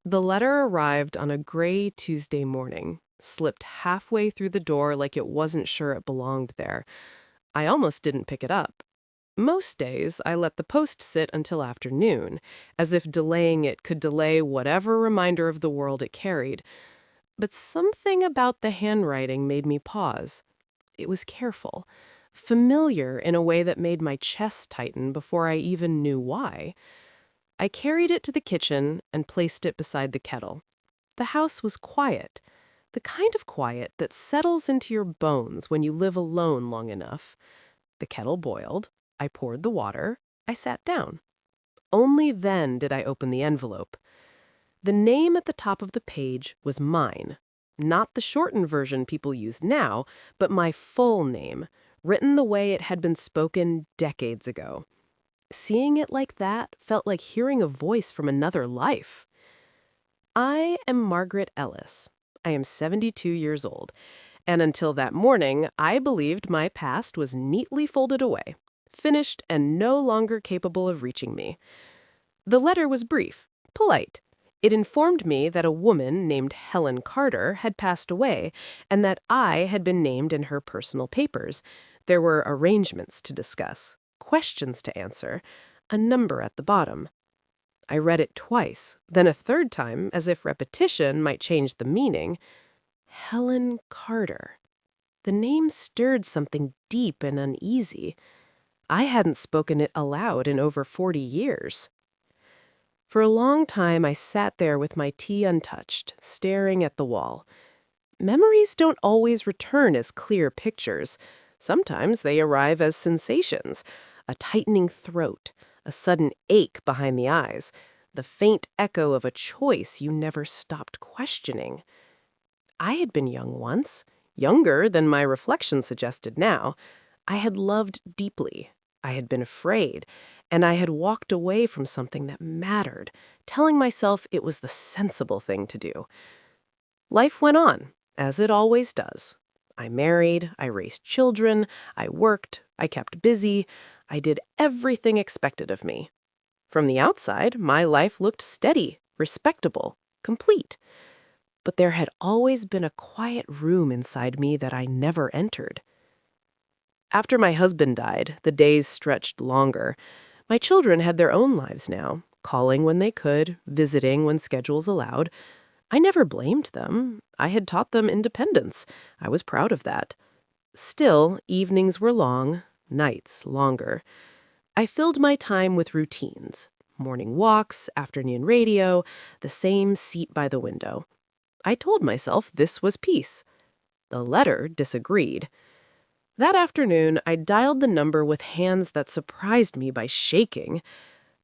The letter arrived on a gray Tuesday morning, slipped halfway through the door like it wasn't sure it belonged there. I almost didn't pick it up. Most days, I let the post sit until afternoon, as if delaying it could delay whatever reminder of the world it carried. But something about the handwriting made me pause. It was careful, familiar in a way that made my chest tighten before I even knew why. I carried it to the kitchen and placed it beside the kettle. The house was quiet, the kind of quiet that settles into your bones when you live alone long enough. The kettle boiled. I poured the water. I sat down. Only then did I open the envelope. The name at the top of the page was mine. Not the shortened version people use now, but my full name, written the way it had been spoken decades ago. Seeing it like that felt like hearing a voice from another life. I am Margaret Ellis. I am 72 years old, and until that morning, I believed my past was neatly folded away, finished and no longer capable of reaching me. The letter was brief, polite. It informed me that a woman named Helen Carter had passed away and that I had been named in her personal papers. There were arrangements to discuss, questions to answer, a number at the bottom. I read it twice, then a third time, as if repetition might change the meaning. Helen Carter. The name stirred something deep and uneasy. I hadn't spoken it aloud in over 40 years. For a long time, I sat there with my tea untouched, staring at the wall. Memories don't always return as clear pictures. Sometimes they arrive as sensations, a tightening throat, a sudden ache behind the eyes, the faint echo of a choice you never stopped questioning. I had been young once, younger than my reflection suggested now. I had loved deeply. I had been afraid, and I had walked away from something that mattered, telling myself it was the sensible thing to do. Life went on, as it always does. I married, I raised children, I worked, I kept busy, I did everything expected of me. From the outside, my life looked steady, respectable, complete. But there had always been a quiet room inside me that I never entered. After my husband died, the days stretched longer. My children had their own lives now, calling when they could, visiting when schedules allowed. I never blamed them. I had taught them independence. I was proud of that. Still, evenings were long, nights longer. I filled my time with routines. Morning walks, afternoon radio, the same seat by the window. I told myself this was peace. The letter disagreed. That afternoon, I dialed the number with hands that surprised me by shaking.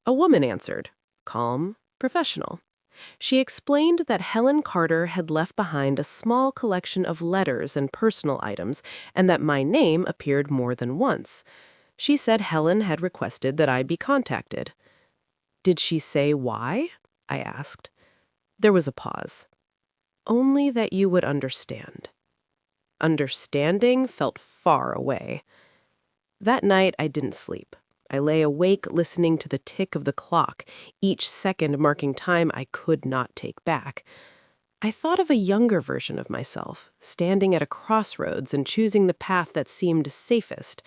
A woman answered, calm, professional. She explained that Helen Carter had left behind a small collection of letters and personal items, and that my name appeared more than once. She said Helen had requested that I be contacted. Did she say why? I asked. There was a pause. Only that you would understand. Understanding felt far away. That night, I didn't sleep. I lay awake listening to the tick of the clock, each second marking time I could not take back. I thought of a younger version of myself, standing at a crossroads and choosing the path that seemed safest.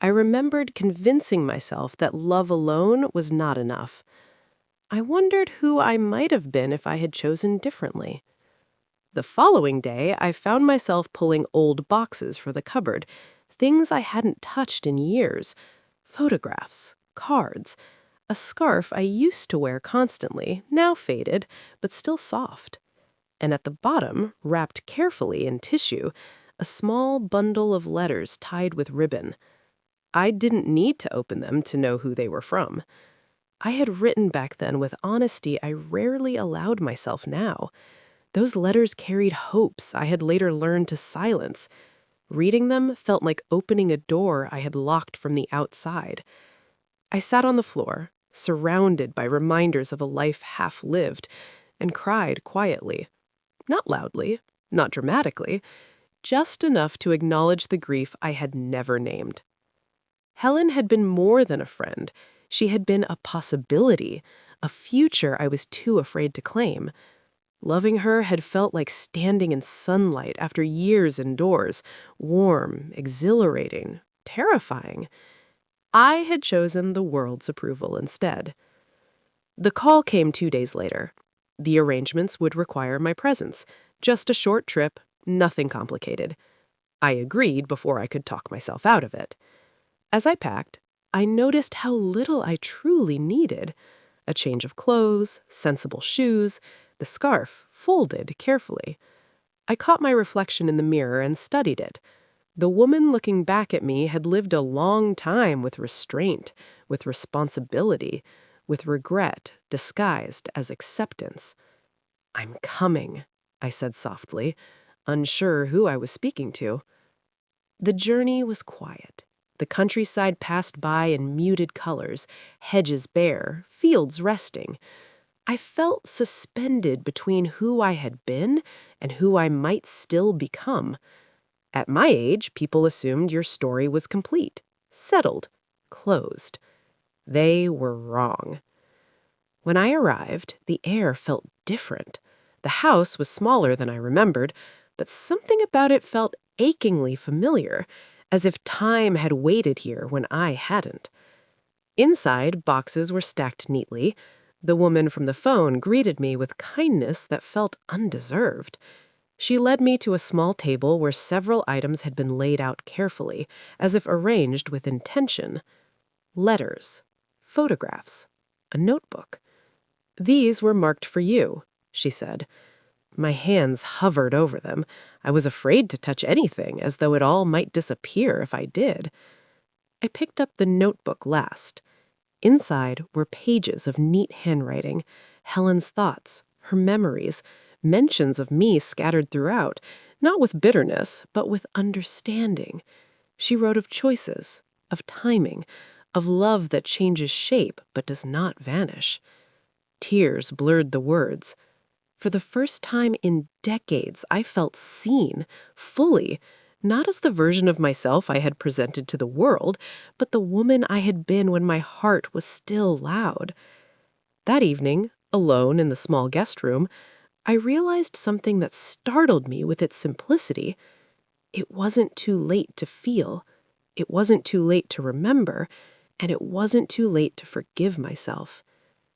I remembered convincing myself that love alone was not enough. I wondered who I might have been if I had chosen differently. The following day, I found myself pulling old boxes for the cupboard, things I hadn't touched in years. Photographs, cards, a scarf I used to wear constantly, now faded, but still soft. And at the bottom, wrapped carefully in tissue, a small bundle of letters tied with ribbon. I didn't need to open them to know who they were from. I had written back then with honesty I rarely allowed myself now. Those letters carried hopes I had later learned to silence. Reading them felt like opening a door I had locked from the outside. I sat on the floor, surrounded by reminders of a life half lived, and cried quietly. Not loudly, not dramatically, just enough to acknowledge the grief I had never named. Helen had been more than a friend. She had been a possibility, a future I was too afraid to claim. Loving her had felt like standing in sunlight after years indoors, warm, exhilarating, terrifying. I had chosen the world's approval instead. The call came 2 days later. The arrangements would require my presence. Just a short trip, nothing complicated. I agreed before I could talk myself out of it. As I packed, I noticed how little I truly needed. A change of clothes, sensible shoes, the scarf folded carefully. I caught my reflection in the mirror and studied it. The woman looking back at me had lived a long time with restraint, with responsibility, with regret disguised as acceptance. "I'm coming," I said softly, unsure who I was speaking to. The journey was quiet. The countryside passed by in muted colors, hedges bare, fields resting. I felt suspended between who I had been and who I might still become. At my age, people assumed your story was complete, settled, closed. They were wrong. When I arrived, the air felt different. The house was smaller than I remembered, but something about it felt achingly familiar, as if time had waited here when I hadn't. Inside, boxes were stacked neatly. The woman from the phone greeted me with kindness that felt undeserved. She led me to a small table where several items had been laid out carefully, as if arranged with intention. Letters, photographs, a notebook. "These were marked for you," she said. My hands hovered over them. I was afraid to touch anything, as though it all might disappear if I did. I picked up the notebook last. Inside were pages of neat handwriting, Helen's thoughts, her memories, mentions of me scattered throughout, not with bitterness, but with understanding. She wrote of choices, of timing, of love that changes shape but does not vanish. Tears blurred the words. For the first time in decades, I felt seen, fully, not as the version of myself I had presented to the world, but the woman I had been when my heart was still loud. That evening, alone in the small guest room, I realized something that startled me with its simplicity. It wasn't too late to feel. It wasn't too late to remember, and it wasn't too late to forgive myself.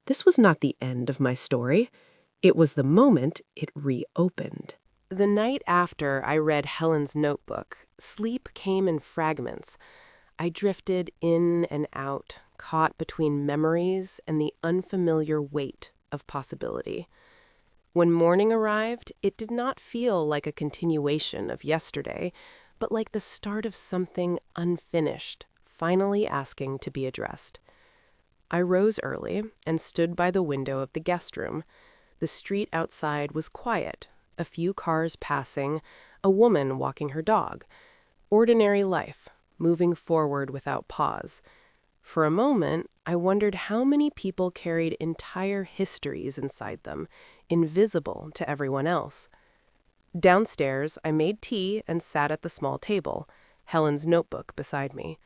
This was not the end of my story. It was the moment it reopened. The night after I read Helen's notebook, sleep came in fragments. I drifted in and out, caught between memories and the unfamiliar weight of possibility. When morning arrived, it did not feel like a continuation of yesterday, but like the start of something unfinished, finally asking to be addressed. I rose early and stood by the window of the guest room. The street outside was quiet, a few cars passing, a woman walking her dog. Ordinary life, moving forward without pause. For a moment, I wondered how many people carried entire histories inside them, invisible to everyone else. Downstairs, I made tea and sat at the small table, Helen's notebook beside me.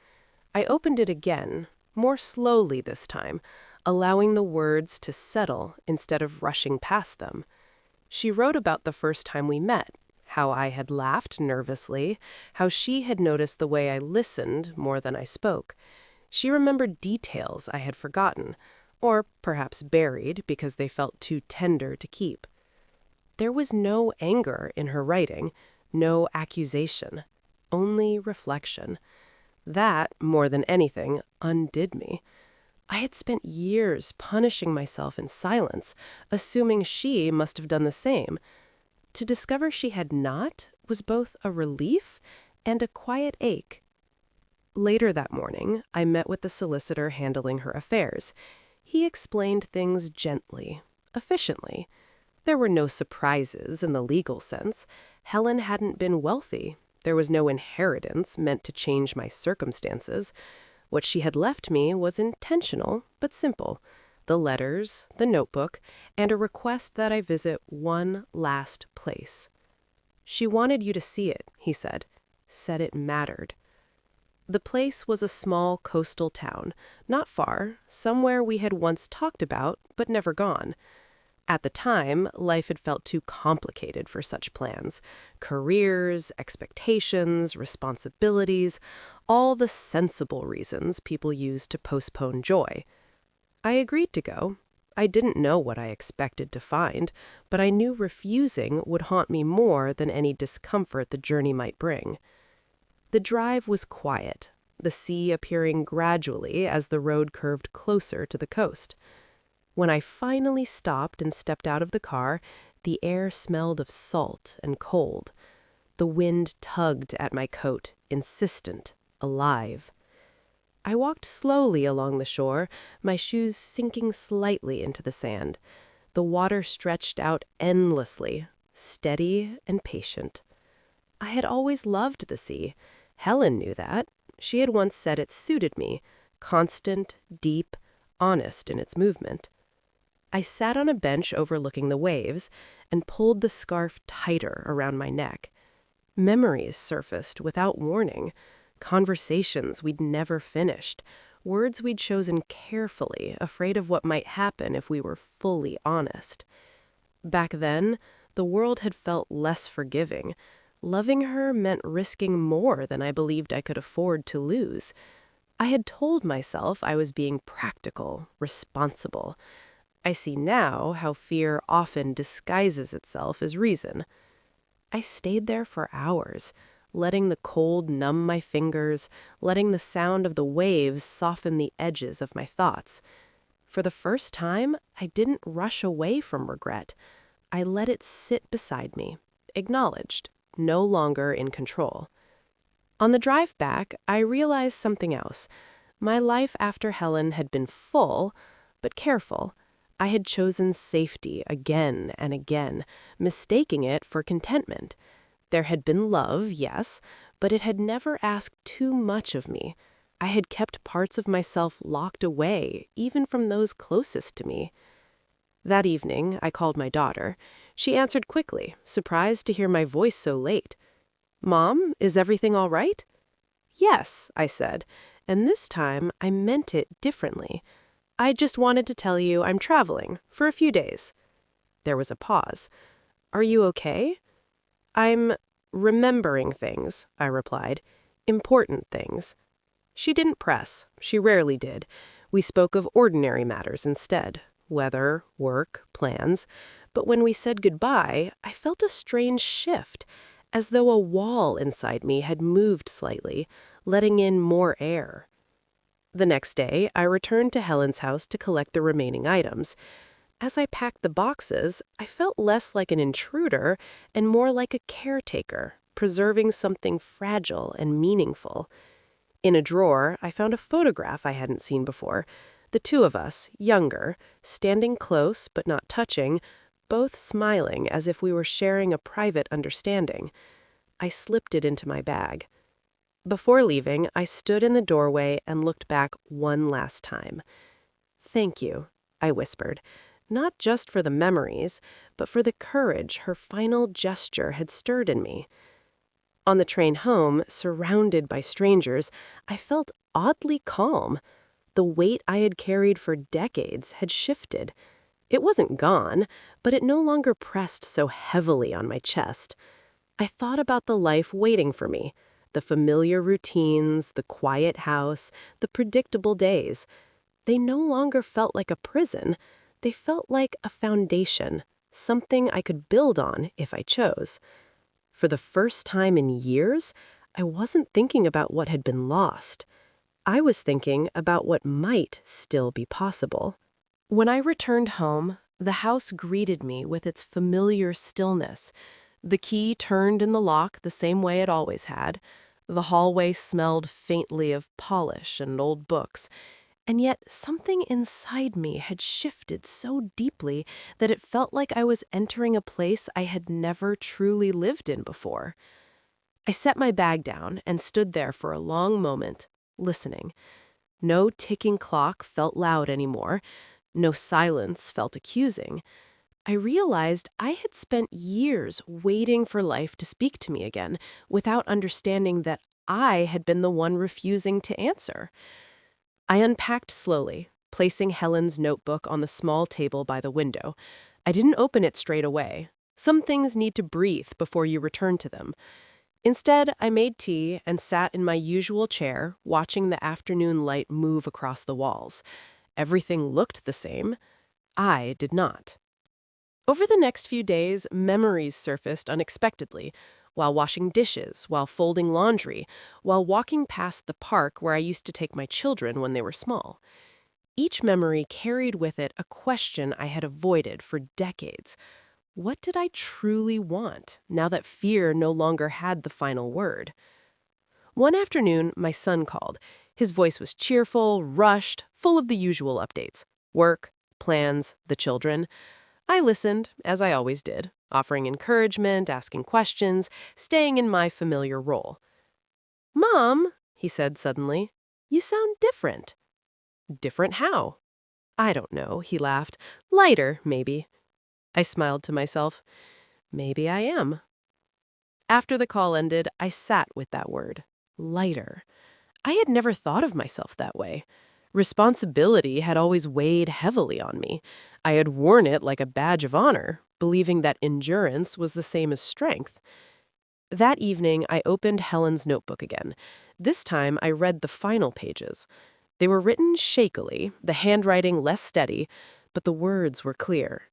I opened it again, more slowly this time, allowing the words to settle instead of rushing past them. She wrote about the first time we met, how I had laughed nervously, how she had noticed the way I listened more than I spoke. She remembered details I had forgotten, or perhaps buried because they felt too tender to keep. There was no anger in her writing, no accusation, only reflection. That, more than anything, undid me. I had spent years punishing myself in silence, assuming she must have done the same. To discover she had not was both a relief and a quiet ache. Later that morning, I met with the solicitor handling her affairs. He explained things gently, efficiently. There were no surprises in the legal sense. Helen hadn't been wealthy. There was no inheritance meant to change my circumstances. What she had left me was intentional, but simple. The letters, the notebook, and a request that I visit one last place. She wanted you to see it, he said it mattered. The place was a small coastal town, not far, somewhere we had once talked about but never gone. At the time, life had felt too complicated for such plans. Careers, expectations, responsibilities, all the sensible reasons people use to postpone joy. I agreed to go. I didn't know what I expected to find, but I knew refusing would haunt me more than any discomfort the journey might bring. The drive was quiet, the sea appearing gradually as the road curved closer to the coast. When I finally stopped and stepped out of the car, the air smelled of salt and cold. The wind tugged at my coat, insistent, alive. I walked slowly along the shore, my shoes sinking slightly into the sand. The water stretched out endlessly, steady and patient. I had always loved the sea. Helen knew that. She had once said it suited me, constant, deep, honest in its movement. I sat on a bench overlooking the waves and pulled the scarf tighter around my neck. Memories surfaced without warning, conversations we'd never finished, words we'd chosen carefully, afraid of what might happen if we were fully honest. Back then, the world had felt less forgiving. Loving her meant risking more than I believed I could afford to lose. I had told myself I was being practical, responsible. I see now how fear often disguises itself as reason. I stayed there for hours, letting the cold numb my fingers, letting the sound of the waves soften the edges of my thoughts. For the first time, I didn't rush away from regret. I let it sit beside me, acknowledged, no longer in control. On the drive back, I realized something else. My life after Helen had been full, but careful. I had chosen safety again and again, mistaking it for contentment. There had been love, yes, but it had never asked too much of me. I had kept parts of myself locked away, even from those closest to me. That evening, I called my daughter. She answered quickly, surprised to hear my voice so late. "Mom, is everything all right?" "Yes," I said, and this time I meant it differently. "I just wanted to tell you I'm traveling for a few days." There was a pause. "Are you okay?" "I'm remembering things," I replied. "Important things." She didn't press. She rarely did. We spoke of ordinary matters instead. Weather, work, plans. But when we said goodbye, I felt a strange shift, as though a wall inside me had moved slightly, letting in more air. The next day, I returned to Helen's house to collect the remaining items. As I packed the boxes, I felt less like an intruder and more like a caretaker, preserving something fragile and meaningful. In a drawer, I found a photograph I hadn't seen before. The two of us, younger, standing close but not touching, both smiling as if we were sharing a private understanding. I slipped it into my bag. Before leaving, I stood in the doorway and looked back one last time. "Thank you," I whispered, not just for the memories, but for the courage her final gesture had stirred in me. On the train home, surrounded by strangers, I felt oddly calm. The weight I had carried for decades had shifted. It wasn't gone, but it no longer pressed so heavily on my chest. I thought about the life waiting for me, the familiar routines, the quiet house, the predictable days. They no longer felt like a prison. They felt like a foundation, something I could build on if I chose. For the first time in years, I wasn't thinking about what had been lost. I was thinking about what might still be possible. When I returned home, the house greeted me with its familiar stillness. The key turned in the lock the same way it always had. The hallway smelled faintly of polish and old books. And yet something inside me had shifted so deeply that it felt like I was entering a place I had never truly lived in before. I set my bag down and stood there for a long moment, listening. No ticking clock felt loud anymore. No silence felt accusing. I realized I had spent years waiting for life to speak to me again, without understanding that I had been the one refusing to answer. I unpacked slowly, placing Helen's notebook on the small table by the window. I didn't open it straight away. Some things need to breathe before you return to them. Instead, I made tea and sat in my usual chair, watching the afternoon light move across the walls. Everything looked the same. I did not. Over the next few days, memories surfaced unexpectedly, while washing dishes, while folding laundry, while walking past the park where I used to take my children when they were small. Each memory carried with it a question I had avoided for decades. What did I truly want, now that fear no longer had the final word? One afternoon, my son called. His voice was cheerful, rushed, full of the usual updates. Work, plans, the children. I listened, as I always did, offering encouragement, asking questions, staying in my familiar role. "Mom," he said suddenly, "you sound different." "Different how?" "I don't know," he laughed. "Lighter, maybe." I smiled to myself. Maybe I am. After the call ended, I sat with that word. Lighter. I had never thought of myself that way. Responsibility had always weighed heavily on me. I had worn it like a badge of honor, believing that endurance was the same as strength. That evening, I opened Helen's notebook again. This time, I read the final pages. They were written shakily, the handwriting less steady, but the words were clear.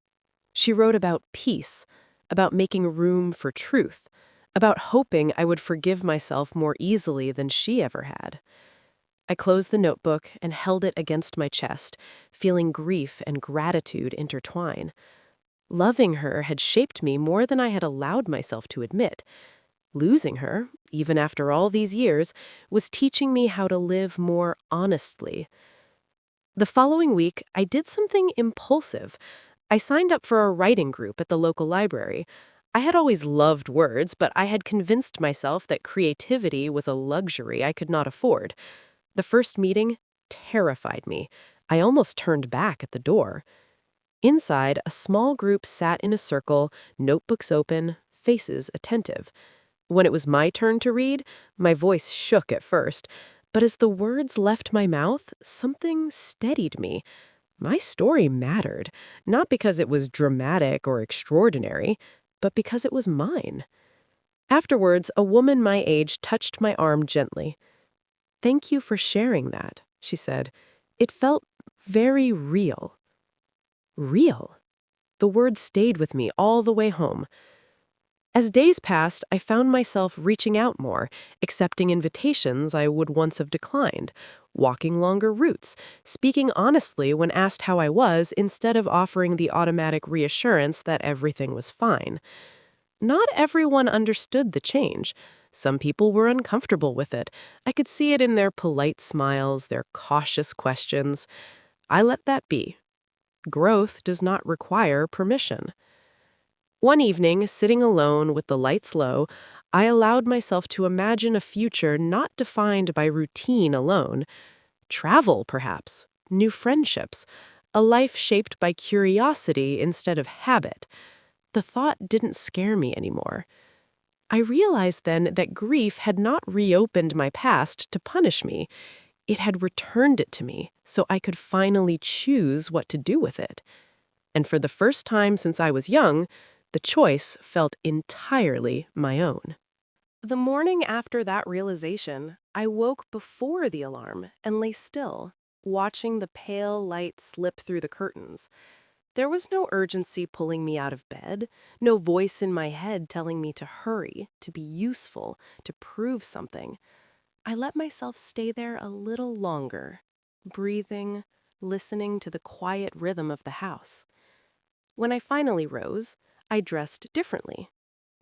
She wrote about peace, about making room for truth, about hoping I would forgive myself more easily than she ever had. I closed the notebook and held it against my chest, feeling grief and gratitude intertwine. Loving her had shaped me more than I had allowed myself to admit. Losing her, even after all these years, was teaching me how to live more honestly. The following week, I did something impulsive. I signed up for a writing group at the local library. I had always loved words, but I had convinced myself that creativity was a luxury I could not afford. The first meeting terrified me. I almost turned back at the door. Inside, a small group sat in a circle, notebooks open, faces attentive. When it was my turn to read, my voice shook at first, but as the words left my mouth, something steadied me. My story mattered, not because it was dramatic or extraordinary, but because it was mine. Afterwards, a woman my age touched my arm gently. "Thank you for sharing that," she said. "It felt very real." Real. The word stayed with me all the way home. As days passed, I found myself reaching out more, accepting invitations I would once have declined, walking longer routes, speaking honestly when asked how I was instead of offering the automatic reassurance that everything was fine. Not everyone understood the change. Some people were uncomfortable with it. I could see it in their polite smiles, their cautious questions. I let that be. Growth does not require permission. One evening, sitting alone with the lights low, I allowed myself to imagine a future not defined by routine alone. Travel, perhaps, new friendships, a life shaped by curiosity instead of habit. The thought didn't scare me anymore. I realized then that grief had not reopened my past to punish me. It had returned it to me so I could finally choose what to do with it. And for the first time since I was young, the choice felt entirely my own. The morning after that realization, I woke before the alarm and lay still, watching the pale light slip through the curtains. There was no urgency pulling me out of bed, no voice in my head telling me to hurry, to be useful, to prove something. I let myself stay there a little longer, breathing, listening to the quiet rhythm of the house. When I finally rose, I dressed differently.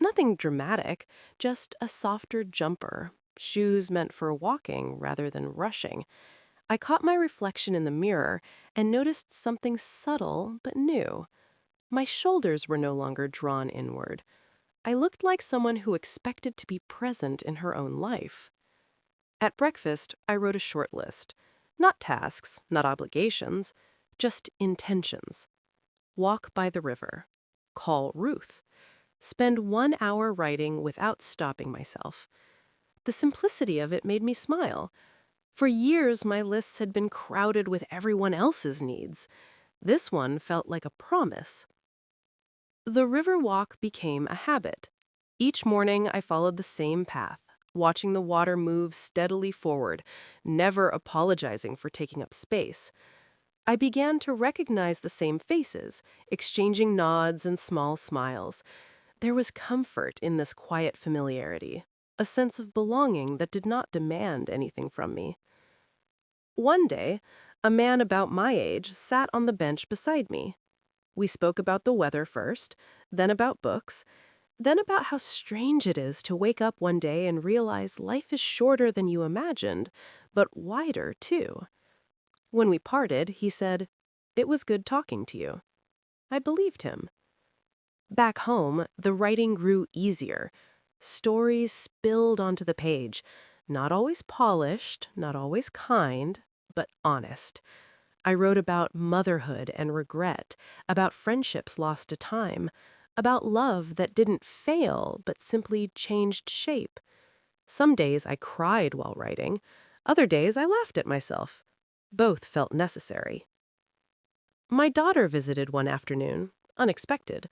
Nothing dramatic, just a softer jumper, shoes meant for walking rather than rushing. I caught my reflection in the mirror and noticed something subtle but new. My shoulders were no longer drawn inward. I looked like someone who expected to be present in her own life. At breakfast, I wrote a short list. Not tasks, not obligations, just intentions. Walk by the river. Call Ruth. Spend 1 hour writing without stopping myself. The simplicity of it made me smile. For years, my lists had been crowded with everyone else's needs. This one felt like a promise. The river walk became a habit. Each morning, I followed the same path, watching the water move steadily forward, never apologizing for taking up space. I began to recognize the same faces, exchanging nods and small smiles. There was comfort in this quiet familiarity, a sense of belonging that did not demand anything from me. One day, a man about my age sat on the bench beside me. We spoke about the weather first, then about books, then about how strange it is to wake up one day and realize life is shorter than you imagined, but wider too. When we parted, he said, "It was good talking to you." I believed him. Back home, the writing grew easier. Stories spilled onto the page, not always polished, not always kind, but honest. I wrote about motherhood and regret, about friendships lost to time, about love that didn't fail but simply changed shape. Some days I cried while writing, other days I laughed at myself. Both felt necessary. My daughter visited one afternoon, unexpected.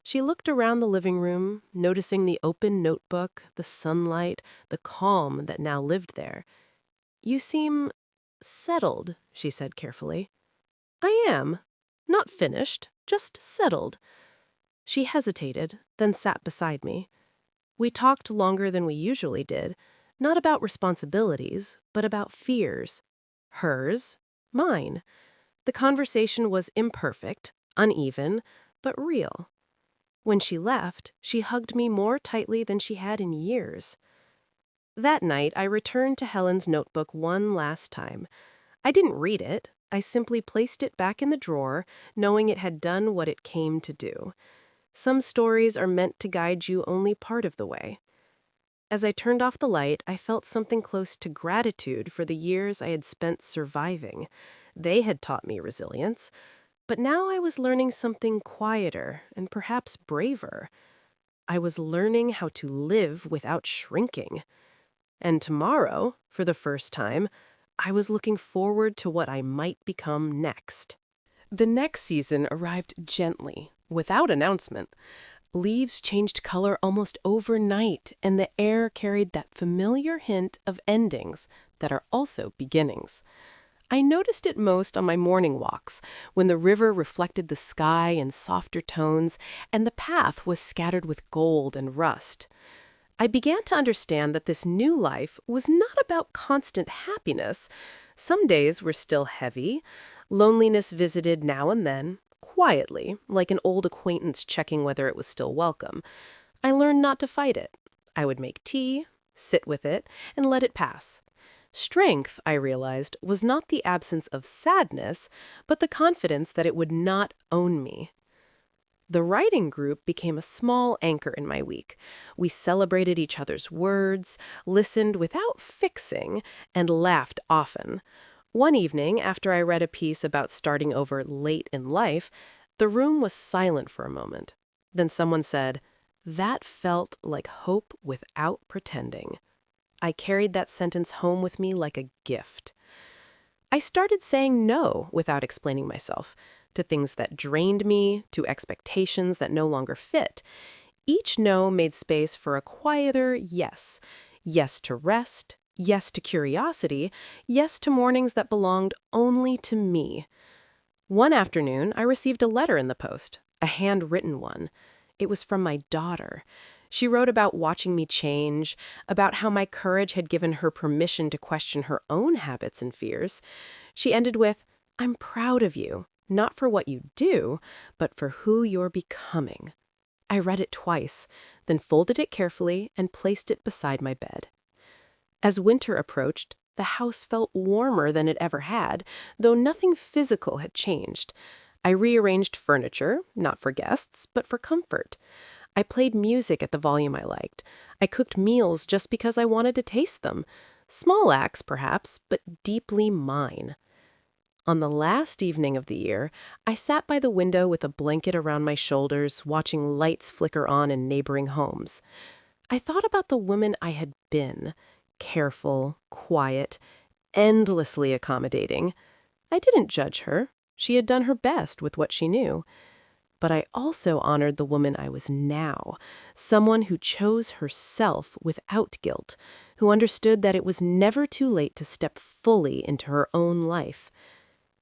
She looked around the living room, noticing the open notebook, the sunlight, the calm that now lived there. "You seem settled," she said carefully. "I am. Not finished, just settled." She hesitated, then sat beside me. We talked longer than we usually did, not about responsibilities, but about fears. Hers, mine. The conversation was imperfect, uneven, but real. When she left, she hugged me more tightly than she had in years. That night, I returned to Helen's notebook one last time. I didn't read it. I simply placed it back in the drawer, knowing it had done what it came to do. Some stories are meant to guide you only part of the way. As I turned off the light, I felt something close to gratitude for the years I had spent surviving. They had taught me resilience, but now I was learning something quieter and perhaps braver. I was learning how to live without shrinking. And tomorrow, for the first time, I was looking forward to what I might become next. The next season arrived gently, without announcement. Leaves changed color almost overnight, and the air carried that familiar hint of endings that are also beginnings. I noticed it most on my morning walks, when the river reflected the sky in softer tones, and the path was scattered with gold and rust. I began to understand that this new life was not about constant happiness. Some days were still heavy. Loneliness visited now and then, quietly, like an old acquaintance checking whether it was still welcome. I learned not to fight it. I would make tea, sit with it, and let it pass. Strength, I realized, was not the absence of sadness, but the confidence that it would not own me. The writing group became a small anchor in my week. We celebrated each other's words, listened without fixing, and laughed often. One evening, after I read a piece about starting over late in life, the room was silent for a moment. Then someone said, "That felt like hope without pretending." I carried that sentence home with me like a gift. I started saying no without explaining myself, to things that drained me, to expectations that no longer fit. Each no made space for a quieter yes. Yes to rest, yes to curiosity, yes to mornings that belonged only to me. One afternoon, I received a letter in the post, a handwritten one. It was from my daughter. She wrote about watching me change, about how my courage had given her permission to question her own habits and fears. She ended with, "I'm proud of you, not for what you do, but for who you're becoming." I read it twice, then folded it carefully and placed it beside my bed. As winter approached, the house felt warmer than it ever had, though nothing physical had changed. I rearranged furniture, not for guests, but for comfort. I played music at the volume I liked. I cooked meals just because I wanted to taste them. Small acts, perhaps, but deeply mine. On the last evening of the year, I sat by the window with a blanket around my shoulders, watching lights flicker on in neighboring homes. I thought about the woman I had been, careful, quiet, endlessly accommodating. I didn't judge her. She had done her best with what she knew. But I also honored the woman I was now, someone who chose herself without guilt, who understood that it was never too late to step fully into her own life.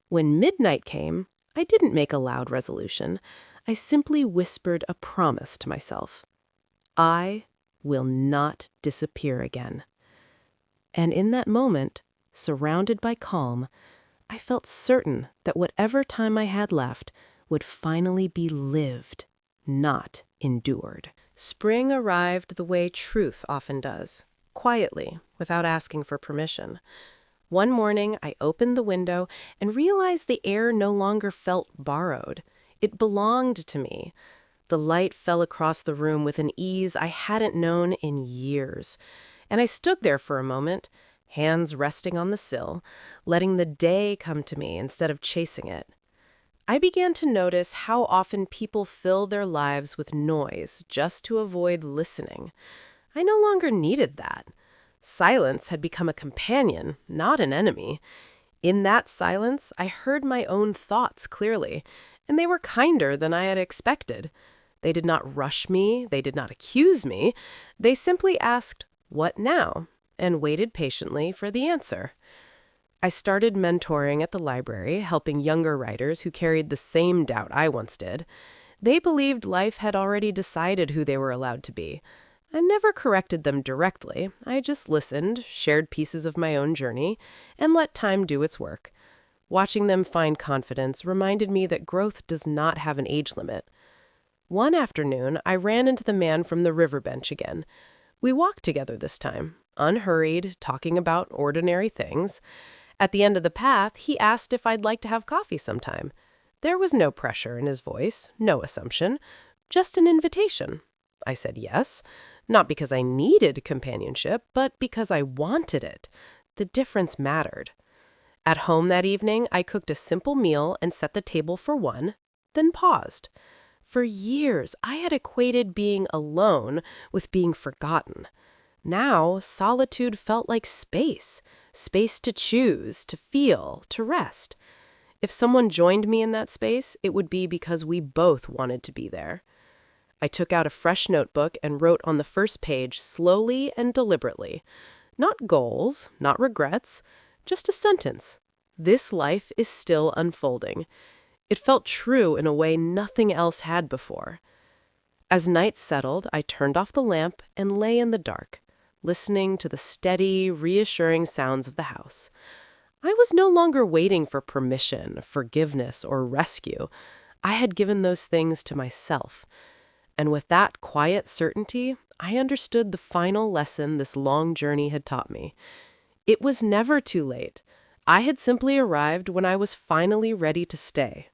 When midnight came, I didn't make a loud resolution. I simply whispered a promise to myself. I will not disappear again. And in that moment, surrounded by calm, I felt certain that whatever time I had left would finally be lived, not endured. Spring arrived the way truth often does, quietly, without asking for permission. One morning, I opened the window and realized the air no longer felt borrowed. It belonged to me. The light fell across the room with an ease I hadn't known in years. And I stood there for a moment, hands resting on the sill, letting the day come to me instead of chasing it. I began to notice how often people fill their lives with noise just to avoid listening. I no longer needed that. Silence had become a companion, not an enemy. In that silence, I heard my own thoughts clearly, and they were kinder than I had expected. They did not rush me, they did not accuse me. They simply asked, "What now?" and waited patiently for the answer. I started mentoring at the library, helping younger writers who carried the same doubt I once did. They believed life had already decided who they were allowed to be. I never corrected them directly. I just listened, shared pieces of my own journey, and let time do its work. Watching them find confidence reminded me that growth does not have an age limit. One afternoon, I ran into the man from the river bench again. We walked together this time, unhurried, talking about ordinary things. At the end of the path, he asked if I'd like to have coffee sometime. There was no pressure in his voice, no assumption, just an invitation. I said yes, not because I needed companionship, but because I wanted it. The difference mattered. At home that evening, I cooked a simple meal and set the table for one, then paused. For years, I had equated being alone with being forgotten. Now, solitude felt like space to choose, to feel, to rest. If someone joined me in that space, it would be because we both wanted to be there. I took out a fresh notebook and wrote on the first page slowly and deliberately. Not goals, not regrets, just a sentence. This life is still unfolding. It felt true in a way nothing else had before. As night settled, I turned off the lamp and lay in the dark, listening to the steady, reassuring sounds of the house. I was no longer waiting for permission, forgiveness, or rescue. I had given those things to myself. And with that quiet certainty, I understood the final lesson this long journey had taught me. It was never too late. I had simply arrived when I was finally ready to stay.